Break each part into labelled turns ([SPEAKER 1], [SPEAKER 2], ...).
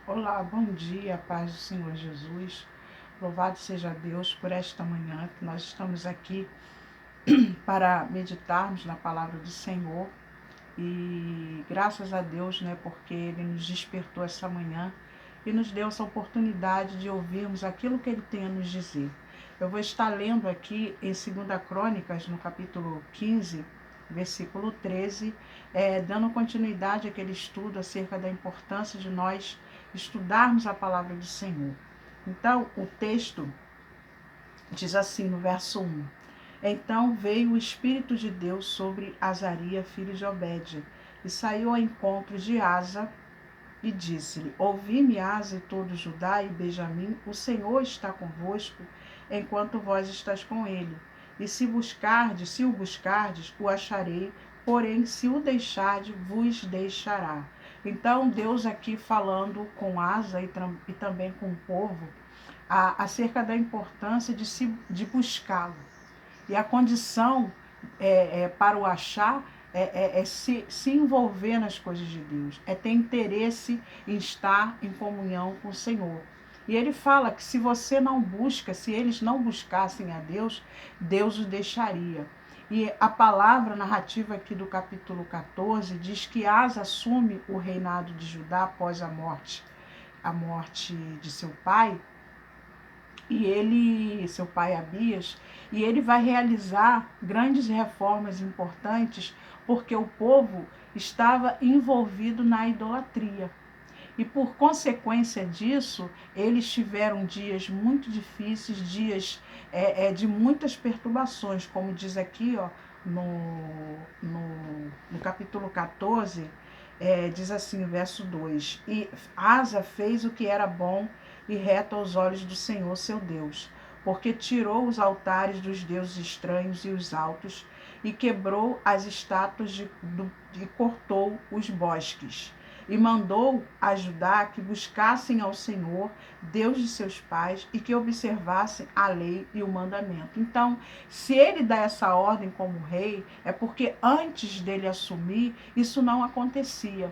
[SPEAKER 1] Olá, bom dia, paz do Senhor Jesus. Louvado seja Deus por esta manhã que nós estamos aqui para meditarmos na palavra do Senhor. E graças a Deus, né, porque Ele nos despertou essa manhã e nos deu essa oportunidade de ouvirmos aquilo que Ele tem a nos dizer. Eu vou estar lendo aqui em 2 Crônicas, no capítulo 15, versículo 13, dando continuidade àquele estudo acerca da importância de nós estudarmos a palavra do Senhor. Então, o texto diz assim no verso 1: Então veio o Espírito de Deus sobre Azaria, filho de Obede, e saiu ao encontro de Asa e disse-lhe: Ouvi-me, Asa, e todo Judá e Benjamim, o Senhor está convosco, enquanto vós estás com ele. E se o buscardes, o acharei, porém, se o deixardes, vos deixará. Então, Deus aqui falando com Asa e também com o povo, acerca da importância de buscá-lo. E a condição para o achar é se envolver nas coisas de Deus, é ter interesse em estar em comunhão com o Senhor. E ele fala que se você não busca, se eles não buscassem a Deus, Deus os deixaria. E a palavra narrativa aqui do capítulo 14 diz que Asa assume o reinado de Judá após a morte de seu pai, seu pai Abias, e ele vai realizar grandes reformas importantes porque o povo estava envolvido na idolatria. E por consequência disso, eles tiveram dias muito difíceis, dias de muitas perturbações, como diz aqui no capítulo 14, diz assim, verso 2: E Asa fez o que era bom e reto aos olhos do Senhor seu Deus, porque tirou os altares dos deuses estranhos e os altos, e quebrou as estátuas e cortou os bosques. E mandou a Judá que buscassem ao Senhor, Deus de seus pais, e que observassem a lei e o mandamento. Então, se ele dá essa ordem como rei, é porque antes dele assumir, isso não acontecia.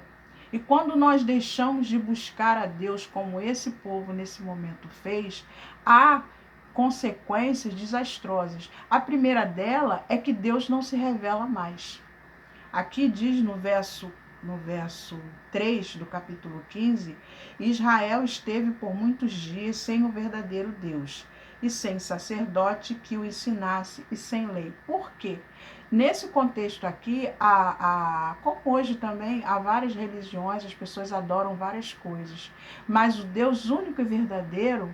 [SPEAKER 1] E quando nós deixamos de buscar a Deus como esse povo nesse momento fez, há consequências desastrosas. A primeira dela é que Deus não se revela mais. Aqui diz no verso 3 do capítulo 15, Israel esteve por muitos dias sem o verdadeiro Deus, e sem sacerdote que o ensinasse, e sem lei. Por quê? Nesse contexto aqui, como hoje também, há várias religiões, as pessoas adoram várias coisas, mas o Deus único e verdadeiro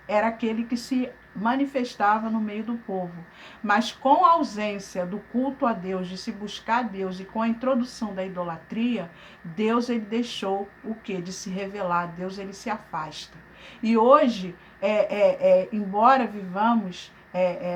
[SPEAKER 1] era aquele que se manifestava no meio do povo. Mas com a ausência do culto a Deus, de se buscar a Deus, e com a introdução da idolatria, Deus ele deixou o quê? De se revelar. Deus ele se afasta. E hoje, embora vivamos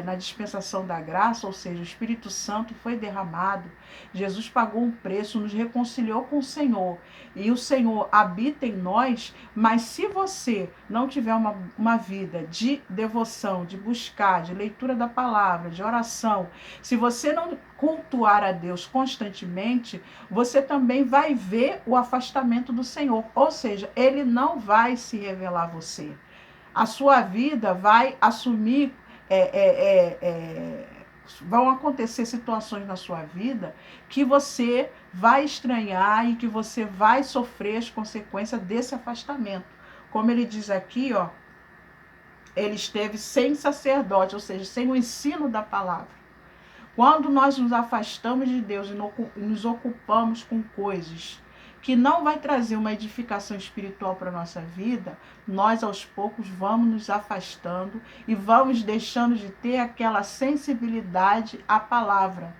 [SPEAKER 1] na dispensação da graça, ou seja, o Espírito Santo foi derramado, Jesus pagou um preço, nos reconciliou com o Senhor, e o Senhor habita em nós, mas se você não tiver uma vida de devoção, de buscar, de leitura da palavra, de oração, se você não cultuar a Deus constantemente, você também vai ver o afastamento do Senhor, ou seja, ele não vai se revelar a você. A sua vida vai assumir vão acontecer situações na sua vida que você vai estranhar e que você vai sofrer as consequências desse afastamento. Como ele diz aqui, ele esteve sem sacerdote, ou seja, sem o ensino da palavra. Quando nós nos afastamos de Deus e nos ocupamos com coisas que não vai trazer uma edificação espiritual para a nossa vida, nós aos poucos vamos nos afastando e vamos deixando de ter aquela sensibilidade à palavra.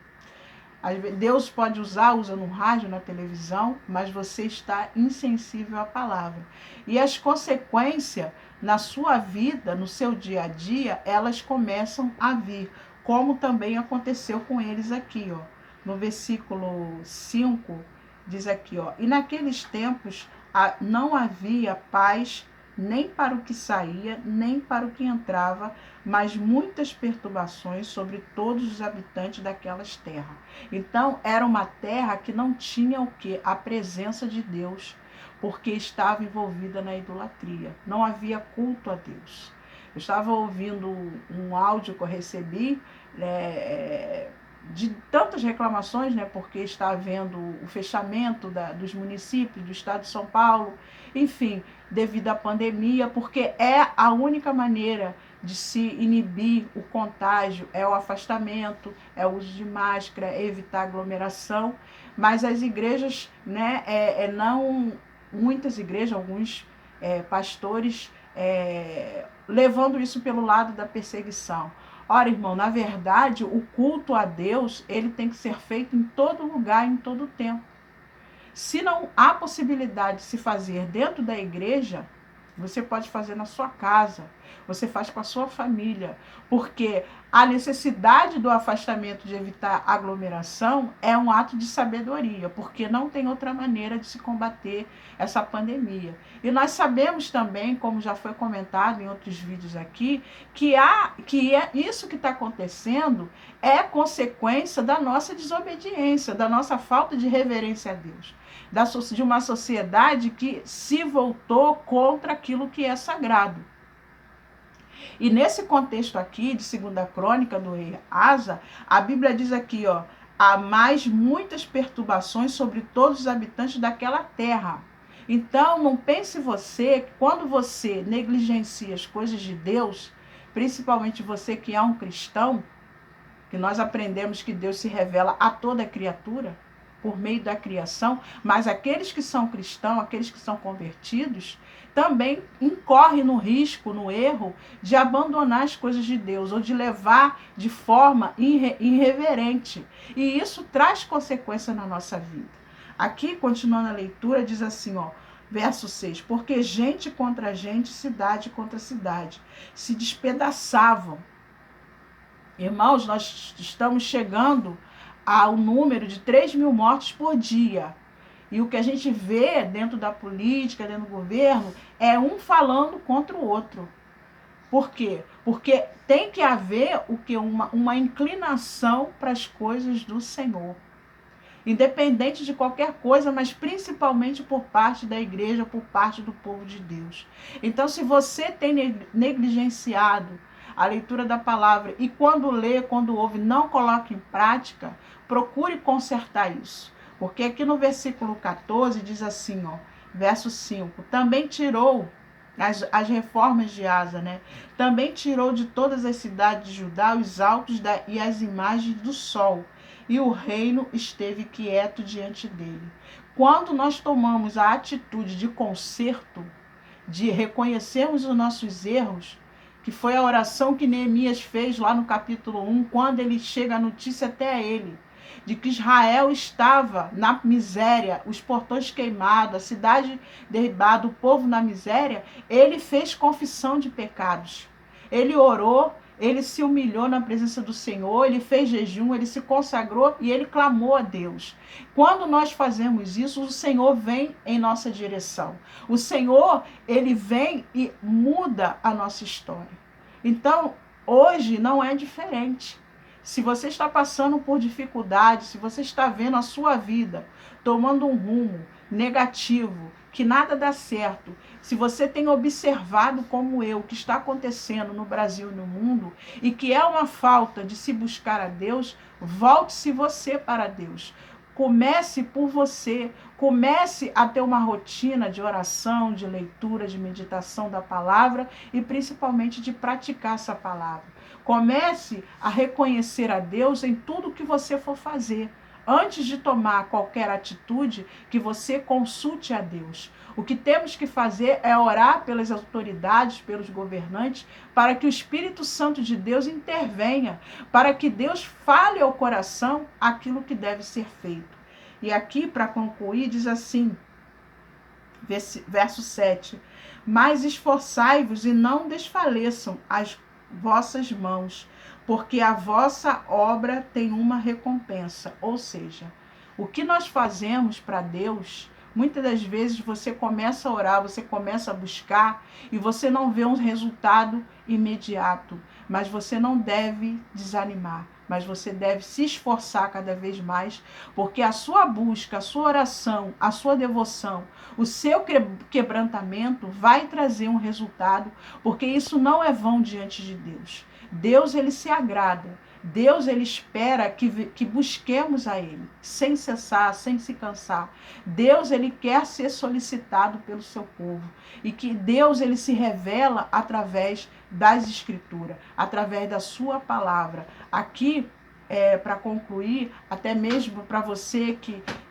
[SPEAKER 1] Deus pode usa no rádio, na televisão, mas você está insensível à palavra. E as consequências na sua vida, no seu dia a dia, elas começam a vir, como também aconteceu com eles aqui, no versículo 5, diz aqui, e naqueles tempos não havia paz nem para o que saía, nem para o que entrava, mas muitas perturbações sobre todos os habitantes daquelas terras. Então, era uma terra que não tinha o quê? A presença de Deus. porque estava envolvida na idolatria. Não havia culto a Deus. Eu estava ouvindo um áudio que eu recebi, de tantas reclamações, porque está havendo o fechamento dos municípios do estado de São Paulo, enfim, devido à pandemia, porque é a única maneira de se inibir o contágio, é o afastamento, é o uso de máscara, é evitar aglomeração, mas as igrejas, não, muitas igrejas, alguns pastores, levando isso pelo lado da perseguição. Ora, irmão, na verdade, o culto a Deus, ele tem que ser feito em todo lugar, em todo tempo. Se não há possibilidade de se fazer dentro da igreja, você pode fazer na sua casa, você faz com a sua família, porque a necessidade do afastamento, de evitar aglomeração, é um ato de sabedoria, porque não tem outra maneira de se combater essa pandemia. E nós sabemos também, como já foi comentado em outros vídeos aqui, que isso que está acontecendo é consequência da nossa desobediência, da nossa falta de reverência a Deus, de uma sociedade que se voltou contra aquilo que é sagrado. E nesse contexto aqui, de 2ª Crônica do rei Asa, a Bíblia diz aqui, há mais muitas perturbações sobre todos os habitantes daquela terra. Então, não pense você que quando você negligencia as coisas de Deus, principalmente você que é um cristão, que nós aprendemos que Deus se revela a toda criatura, por meio da criação, mas aqueles que são cristãos, aqueles que são convertidos, também incorrem no risco, no erro, de abandonar as coisas de Deus, ou de levar de forma irreverente. E isso traz consequência na nossa vida. Aqui, continuando a leitura, diz assim, verso 6, porque gente contra gente, cidade contra cidade, se despedaçavam. Irmãos, nós estamos chegando ao número de 3.000 mortos por dia. E o que a gente vê dentro da política, dentro do governo, é um falando contra o outro. Por quê? Porque tem que haver uma inclinação para as coisas do Senhor. Independente de qualquer coisa, mas principalmente por parte da igreja, por parte do povo de Deus. Então, se você tem negligenciado a leitura da palavra e quando lê, quando ouve, não coloca em prática, procure consertar isso. Porque aqui no versículo 14 diz assim, verso 5, também tirou as reformas de Asa, também tirou de todas as cidades de Judá os altos e as imagens do sol, e o reino esteve quieto diante dele. Quando nós tomamos a atitude de conserto, de reconhecermos os nossos erros, que foi a oração que Neemias fez lá no capítulo 1, quando ele chega a notícia até ele, de que Israel estava na miséria, os portões queimados, a cidade derribada, o povo na miséria, ele fez confissão de pecados. Ele orou, ele se humilhou na presença do Senhor, ele fez jejum, ele se consagrou e ele clamou a Deus. Quando nós fazemos isso, o Senhor vem em nossa direção. O Senhor, ele vem e muda a nossa história. Então, hoje não é diferente. Se você está passando por dificuldade, se você está vendo a sua vida tomando um rumo negativo, que nada dá certo, se você tem observado como eu o que está acontecendo no Brasil e no mundo, e que é uma falta de se buscar a Deus, volte-se você para Deus. Comece por você, comece a ter uma rotina de oração, de leitura, de meditação da palavra e principalmente de praticar essa palavra. Comece a reconhecer a Deus em tudo que você for fazer. Antes de tomar qualquer atitude, que você consulte a Deus. O que temos que fazer é orar pelas autoridades, pelos governantes, para que o Espírito Santo de Deus intervenha, para que Deus fale ao coração aquilo que deve ser feito. E aqui, para concluir, diz assim, verso 7, mas esforçai-vos e não desfaleçam as vossas mãos, porque a vossa obra tem uma recompensa. Ou seja, o que nós fazemos para Deus, muitas das vezes você começa a orar, você começa a buscar e você não vê um resultado imediato, mas você não deve desanimar. mas você deve se esforçar cada vez mais, porque a sua busca, a sua oração, a sua devoção, o seu quebrantamento vai trazer um resultado, porque isso não é vão diante de Deus. Deus, ele se agrada. Deus, ele espera que busquemos a ele, sem cessar, sem se cansar. Deus, ele quer ser solicitado pelo seu povo. E que Deus, ele se revela através das Escrituras, através da sua palavra. Aqui, para concluir, até mesmo para você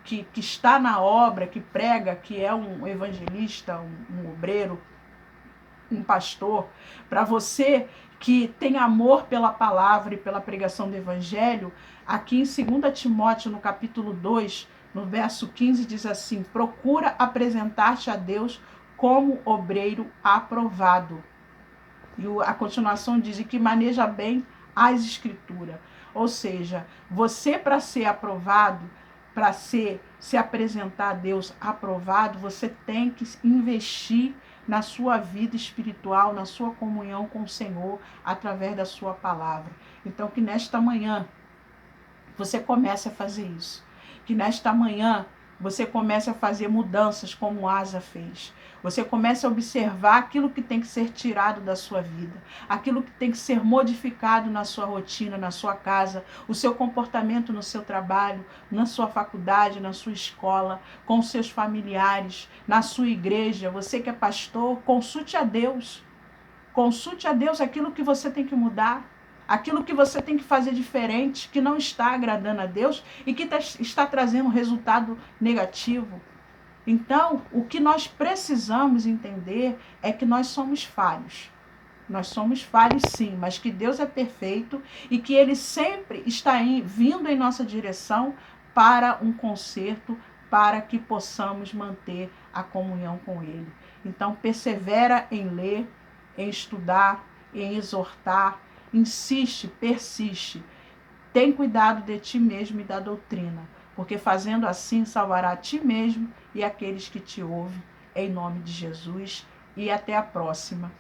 [SPEAKER 1] que está na obra, que prega, que é um evangelista, um obreiro, um pastor, para você que tem amor pela palavra e pela pregação do evangelho, aqui em 2 Timóteo, no capítulo 2, no verso 15, diz assim: procura apresentar-te a Deus como obreiro aprovado. E a continuação diz: que maneja bem as escrituras. Ou seja, você, para ser aprovado, para se apresentar a Deus aprovado, você tem que investir na sua vida espiritual, na sua comunhão com o Senhor, através da sua palavra. Então, que nesta manhã você comece a fazer isso. Que nesta manhã você comece a fazer mudanças como Asa fez. Você comece a observar aquilo que tem que ser tirado da sua vida, aquilo que tem que ser modificado na sua rotina, na sua casa, o seu comportamento no seu trabalho, na sua faculdade, na sua escola, com seus familiares, na sua igreja. Você que é pastor, consulte a Deus. Consulte a Deus aquilo que você tem que mudar, aquilo que você tem que fazer diferente, que não está agradando a Deus e que está trazendo um resultado negativo. Então, o que nós precisamos entender é que nós somos falhos. Nós somos falhos sim, mas que Deus é perfeito e que Ele sempre está vindo em nossa direção para um conserto, para que possamos manter a comunhão com Ele. Então, persevera em ler, em estudar, em exortar, insiste, persiste. Tem cuidado de ti mesmo e da doutrina, porque fazendo assim salvará a ti mesmo e aqueles que te ouvem, em nome de Jesus. E até a próxima.